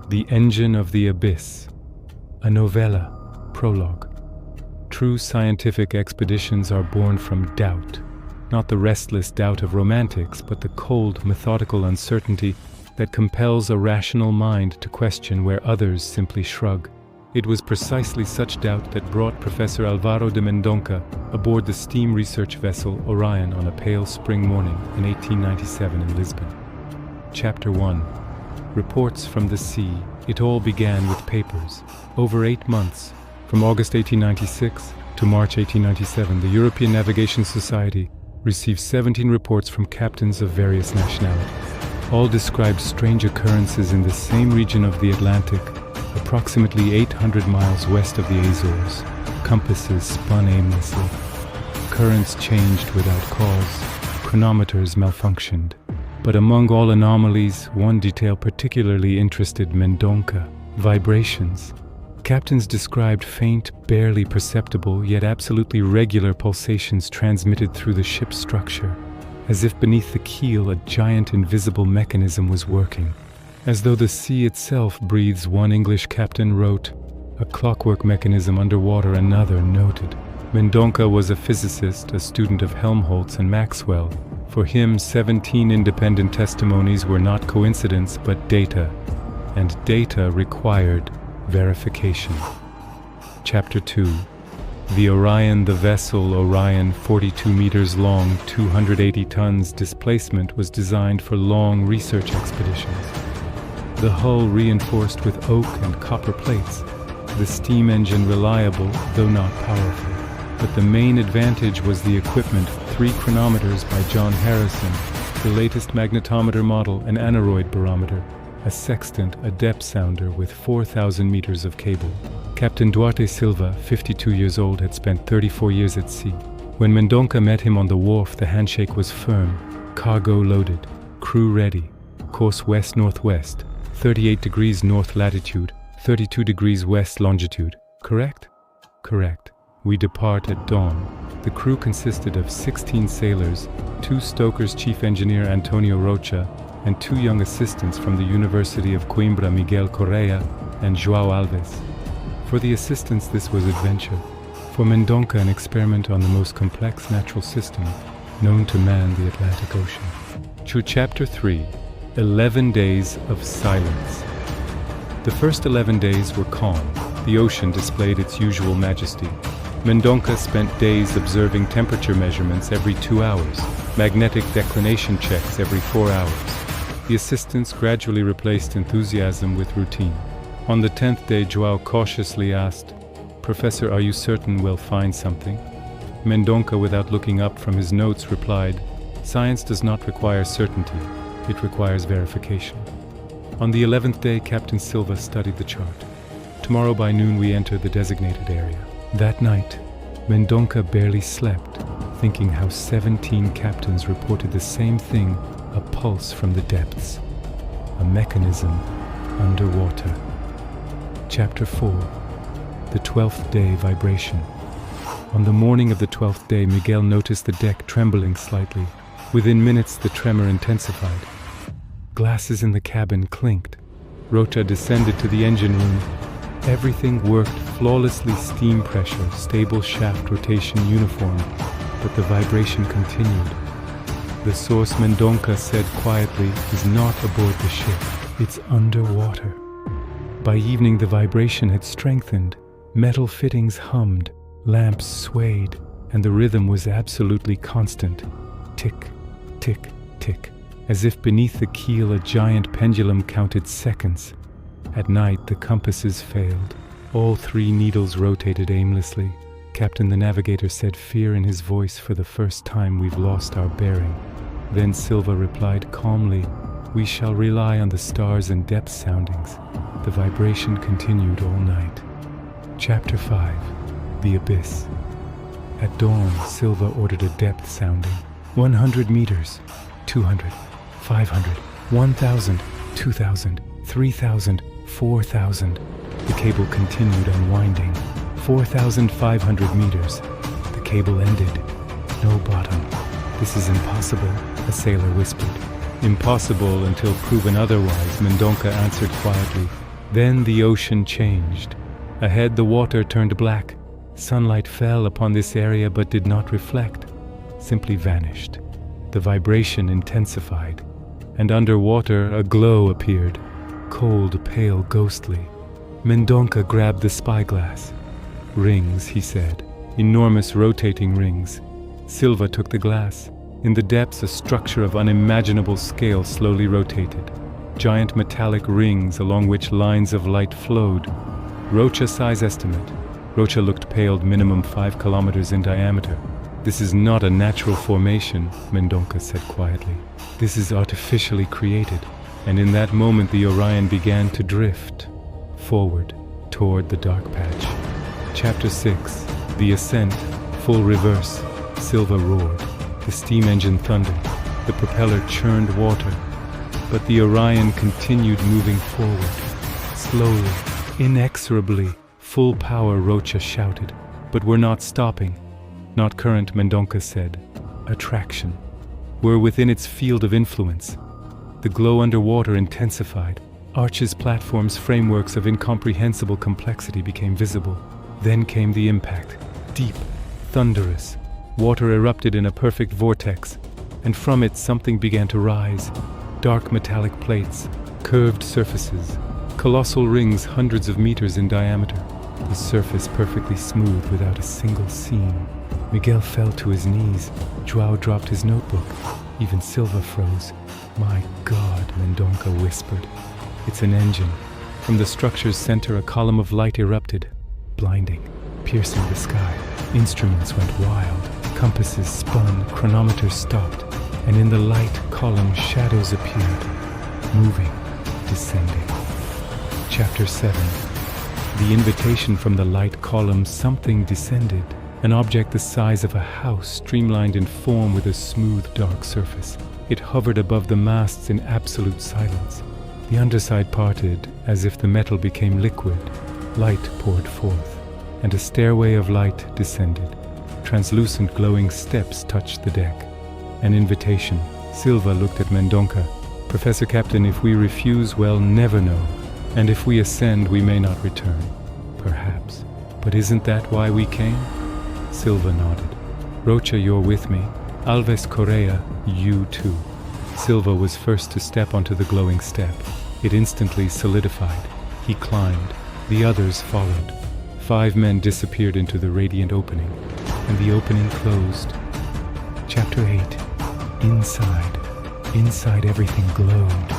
The Engine of the Abyss, a novella, prologue. True scientific expeditions are born from doubt, not the restless doubt of romantics, but the cold, methodical uncertainty that compels a rational mind to question where others simply shrug. It was precisely such doubt that brought Professor Álvaro de Mendonça aboard the steam research vessel Orion on a pale spring morning in 1897 in Lisbon. Chapter 1. Reports from the sea. It all began with papers. Over 8 months, from August 1896 to March 1897, the European Navigation Society received 17 reports from captains of various nationalities. All described strange occurrences in the same region of the Atlantic, approximately 800 miles west of the Azores. Compasses spun aimlessly. Currents changed without cause. Chronometers malfunctioned. But among all anomalies, one detail particularly interested Mendonça: vibrations. Captains described faint, barely perceptible, yet absolutely regular pulsations transmitted through the ship's structure, as if beneath the keel a giant invisible mechanism was working. As though the sea itself breathes, one English captain wrote. A clockwork mechanism underwater, another noted. Mendonça was a physicist, a student of Helmholtz and Maxwell. For him, 17 independent testimonies were not coincidence, but data. And data required verification. Chapter 2. The Orion, the vessel Orion, 42 meters long, 280 tons displacement, was designed for long research expeditions. The hull reinforced with oak and copper plates, the steam engine reliable, though not powerful. But the main advantage was the equipment: 3 chronometers by John Harrison, the latest magnetometer model, an aneroid barometer, a sextant, a depth sounder with 4,000 meters of cable. Captain Duarte Silva, 52 years old, had spent 34 years at sea. When Mendonça met him on the wharf, the handshake was firm. Cargo loaded, crew ready, course west-northwest, 38 degrees north latitude, 32 degrees west longitude. Correct? Correct. We depart at dawn. The crew consisted of 16 sailors, 2 stokers, chief engineer Antonio Rocha, and 2 young assistants from the University of Coimbra, Miguel Correa and João Alves. For the assistants, this was adventure. For Mendonça, an experiment on the most complex natural system known to man, the Atlantic Ocean. Chapter 3. 11 days of silence. The first 11 days were calm. The ocean displayed its usual majesty. Mendonça spent days observing temperature measurements every 2 hours, magnetic declination checks every 4 hours. The assistants gradually replaced enthusiasm with routine. On the 10th day, João cautiously asked, "Professor, are you certain we'll find something?" Mendonça, without looking up from his notes, replied, "Science does not require certainty. It requires verification." On the 11th day, Captain Silva studied the chart. "Tomorrow by noon we enter the designated area." That night, Mendonça barely slept, thinking how 17 captains reported the same thing: a pulse from the depths, a mechanism underwater. Chapter 4. The 12th day vibration. On the morning of the 12th day, Miguel noticed the deck trembling slightly. Within minutes, the tremor intensified. Glasses in the cabin clinked. Rocha descended to the engine room. Everything worked flawlessly: steam pressure, stable shaft rotation, uniform. But the vibration continued. The source, Mendonça said quietly, is not aboard the ship. It's underwater. By evening, the vibration had strengthened. Metal fittings hummed, lamps swayed, and the rhythm was absolutely constant. Tick, tick, tick. As if beneath the keel a giant pendulum counted seconds. At night, the compasses failed. All 3 needles rotated aimlessly. Captain the navigator said, fear in his voice, "For the first time we've lost our bearing." Then Silva replied calmly, "We shall rely on the stars and depth soundings." The vibration continued all night. Chapter 5. The Abyss. At dawn, Silva ordered a depth sounding. 100 meters, 200, 500, 1,000, 2,000, 3,000, 4,000. The cable continued unwinding. 4,500 meters. The cable ended. No bottom. "This is impossible," a sailor whispered. "Impossible until proven otherwise," Mendonça answered quietly. Then the ocean changed. Ahead the water turned black. Sunlight fell upon this area but did not reflect, simply vanished. The vibration intensified, and underwater a glow appeared, cold, pale, ghostly. Mendonça grabbed the spyglass. "Rings," he said, "enormous rotating rings." Silva took the glass. In the depths, a structure of unimaginable scale slowly rotated. Giant metallic rings along which lines of light flowed. Rocha size estimate. Rocha looked pale, minimum 5 kilometers in diameter. "This is not a natural formation," Mendonça said quietly. "This is artificially created." And in that moment the Orion began to drift forward toward the dark patch. Chapter 6. The Ascent. Full reverse. Silva roared. The steam engine thundered. The propeller churned water. But the Orion continued moving forward. Slowly, inexorably. "Full power," Rocha shouted. "But we're not stopping." "Not current," Mendonça said. "Attraction. We're within its field of influence." The glow underwater intensified. Arches, platforms, frameworks of incomprehensible complexity became visible. Then came the impact. Deep, thunderous. Water erupted in a perfect vortex, and from it something began to rise. Dark metallic plates, curved surfaces, colossal rings hundreds of meters in diameter. The surface perfectly smooth without a single seam. Miguel fell to his knees. João dropped his notebook. Even Silva froze. "My God," Mendonça whispered. "It's an engine." From the structure's center, a column of light erupted, blinding, piercing the sky. Instruments went wild. Compasses spun, chronometers stopped, and in the light column shadows appeared, moving, descending. Chapter 7. The invitation from the light column. Something descended. An object the size of a house, streamlined in form with a smooth, dark surface. It hovered above the masts in absolute silence. The underside parted as if the metal became liquid. Light poured forth, and a stairway of light descended. Translucent glowing steps touched the deck. An invitation. Silva looked at Mendonça. "Professor Captain, if we refuse, we'll never know. And if we ascend, we may not return." "Perhaps. But isn't that why we came?" Silva nodded. "Rocha, you're with me. Alves Correa, you too." Silva was first to step onto the glowing step. It instantly solidified. He climbed. The others followed. 5 men disappeared into the radiant opening, and the opening closed. Chapter 8. Inside. Inside everything glowed.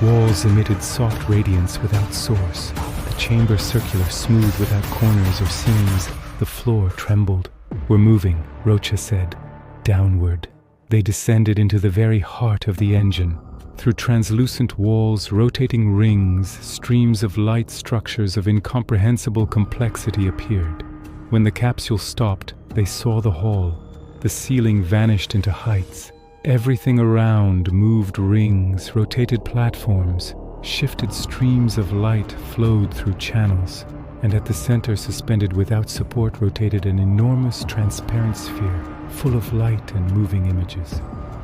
Walls emitted soft radiance without source. The chamber circular, smooth without corners or seams. The floor trembled. "We're moving," Rocha said. Downward. They descended into the very heart of the engine. Through translucent walls, rotating rings, streams of light structures of incomprehensible complexity appeared. When the capsule stopped, they saw the hall. The ceiling vanished into heights. Everything around moved. Rings, rotated platforms, shifted streams of light flowed through channels, and at the center, suspended without support, rotated an enormous transparent sphere, full of light and moving images.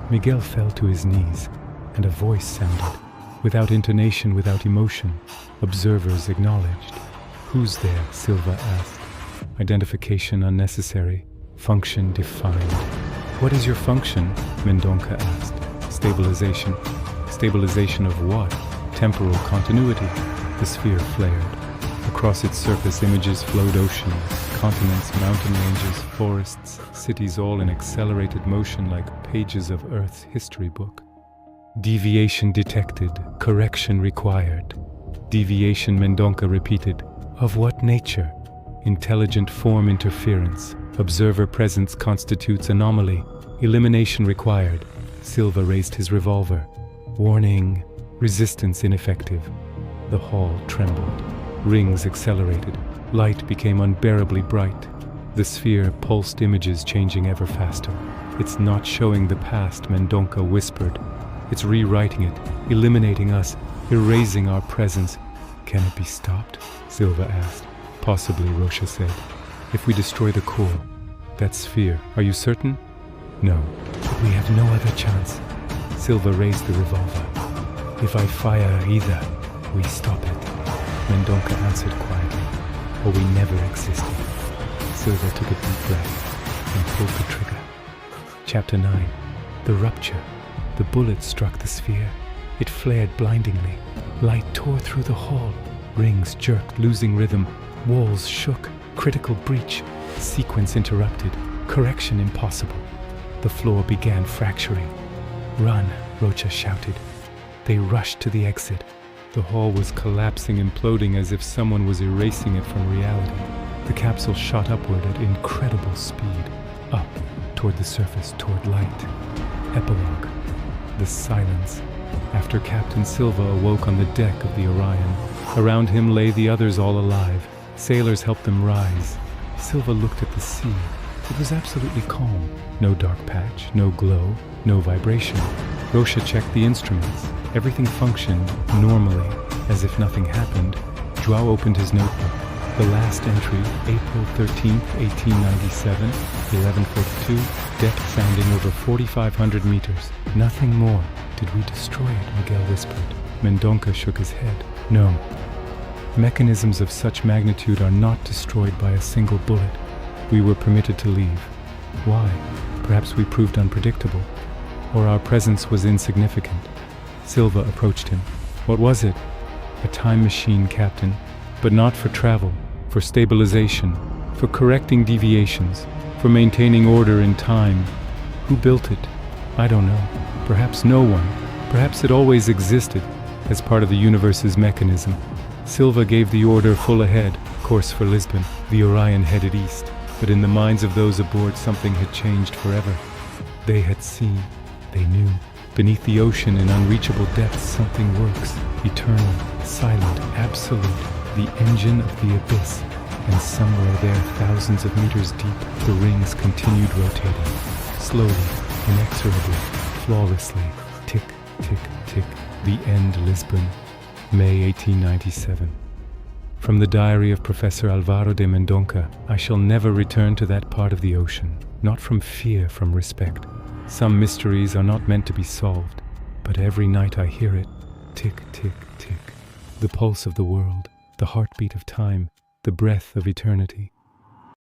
Miguel fell to his knees, and a voice sounded, without intonation, without emotion. Observers acknowledged. "Who's there?" Silva asked. Identification unnecessary. Function defined. "What is your function?" Mendonça asked. "Stabilization." "Stabilization of what?" "Temporal continuity." The sphere flared. Across its surface, images flowed. Oceans, continents, mountain ranges, forests, cities, all in accelerated motion like pages of Earth's history book. "Deviation detected. Correction required." "Deviation," Mendonça repeated. "Of what nature?" "Intelligent form interference. Observer presence constitutes anomaly. Elimination required." Silva raised his revolver. "Warning. Resistance ineffective." The hall trembled. Rings accelerated. Light became unbearably bright. The sphere pulsed images, changing ever faster. "It's not showing the past," Mendonça whispered. "It's rewriting it, eliminating us, erasing our presence." "Can it be stopped?" Silva asked. "Possibly," Rocha said. "If we destroy the core." "That sphere, are you certain?" "No, but we have no other chance." Silva raised the revolver. "If I fire either, we stop it." Mendonça answered quietly. Or we never existed. Silva took a deep breath and pulled the trigger. Chapter 9. The rupture. The bullet struck the sphere. It flared blindingly. Light tore through the hall. Rings jerked, losing rhythm. Walls shook. Critical breach. Sequence interrupted. Correction impossible. The floor began fracturing. "Run," Rocha shouted. They rushed to the exit. The hall was collapsing, imploding as if someone was erasing it from reality. The capsule shot upward at incredible speed. Up, toward the surface, toward light. Epilogue. The silence. After Captain Silva awoke on the deck of the Orion, around him lay the others, all alive. Sailors helped them rise. Silva looked at the sea. It was absolutely calm. No dark patch, no glow, no vibration. Rocha checked the instruments. Everything functioned normally, as if nothing happened. João opened his notebook. The last entry, April 13th, 1897, 11:42, depth sounding over 4,500 meters. Nothing more. Did we destroy it? Miguel whispered. Mendonça shook his head. No. Mechanisms of such magnitude are not destroyed by a single bullet. We were permitted to leave. Why? Perhaps we proved unpredictable. Or our presence was insignificant. Silva approached him. What was it? A time machine, Captain. But not for travel, for stabilization, for correcting deviations, for maintaining order in time. Who built it? I don't know. Perhaps no one. Perhaps it always existed, as part of the universe's mechanism. Silva gave the order full ahead, course for Lisbon. The Orion headed east, but in the minds of those aboard something had changed forever. They had seen, they knew. Beneath the ocean in unreachable depths something works, eternal, silent, absolute, the engine of the abyss. And somewhere there, thousands of meters deep, the rings continued rotating. Slowly, inexorably, flawlessly, tick, tick, tick. The end, Lisbon, May 1897. From the diary of Professor Álvaro de Mendonça, I shall never return to that part of the ocean, not from fear, from respect. Some mysteries are not meant to be solved, but every night I hear it, tick, tick, tick. The pulse of the world, the heartbeat of time, the breath of eternity.